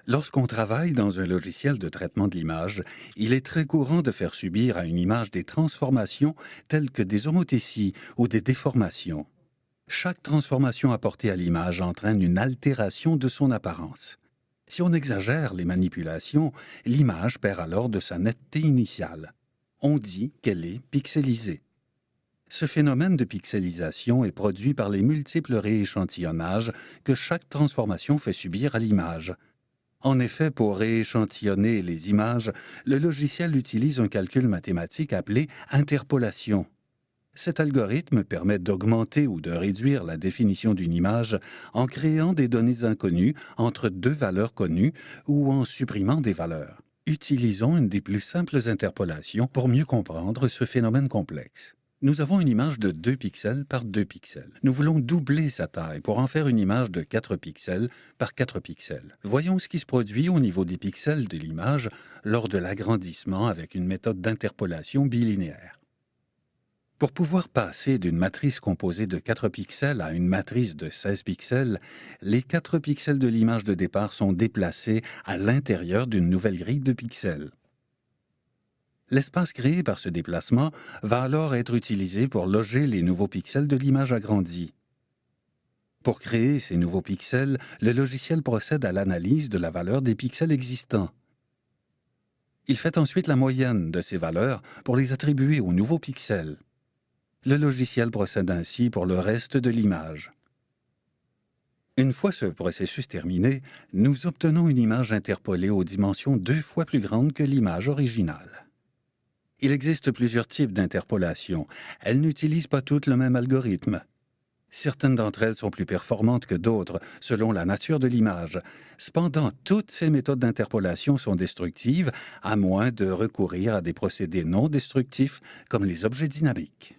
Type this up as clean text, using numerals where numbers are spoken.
Lorsqu'on travaille dans un logiciel de traitement de l'image, il est très courant de faire subir à une image des transformations telles que des homothéties ou des déformations. Chaque transformation apportée à l'image entraîne une altération de son apparence. Si on exagère les manipulations, l'image perd alors de sa netteté initiale. On dit qu'elle est pixelisée. Ce phénomène de pixelisation est produit par les multiples rééchantillonnages que chaque transformation fait subir à l'image. En effet, pour rééchantillonner les images, le logiciel utilise un calcul mathématique appelé interpolation. Cet algorithme permet d'augmenter ou de réduire la définition d'une image en créant des données inconnues entre deux valeurs connues ou en supprimant des valeurs. Utilisons une des plus simples interpolations pour mieux comprendre ce phénomène complexe. Nous avons une image de 2 pixels par 2 pixels. Nous voulons doubler sa taille pour en faire une image de 4 pixels par 4 pixels. Voyons ce qui se produit au niveau des pixels de l'image lors de l'agrandissement avec une méthode d'interpolation bilinéaire. Pour pouvoir passer d'une matrice composée de 4 pixels à une matrice de 16 pixels, les 4 pixels de l'image de départ sont déplacés à l'intérieur d'une nouvelle grille de pixels. L'espace créé par ce déplacement va alors être utilisé pour loger les nouveaux pixels de l'image agrandie. Pour créer ces nouveaux pixels, le logiciel procède à l'analyse de la valeur des pixels existants. Il fait ensuite la moyenne de ces valeurs pour les attribuer aux nouveaux pixels. Le logiciel procède ainsi pour le reste de l'image. Une fois ce processus terminé, nous obtenons une image interpolée aux dimensions 2 fois plus grandes que l'image originale. Il existe plusieurs types d'interpolation. Elles n'utilisent pas toutes le même algorithme. Certaines d'entre elles sont plus performantes que d'autres, selon la nature de l'image. Cependant, toutes ces méthodes d'interpolation sont destructives, à moins de recourir à des procédés non destructifs, comme les objets dynamiques.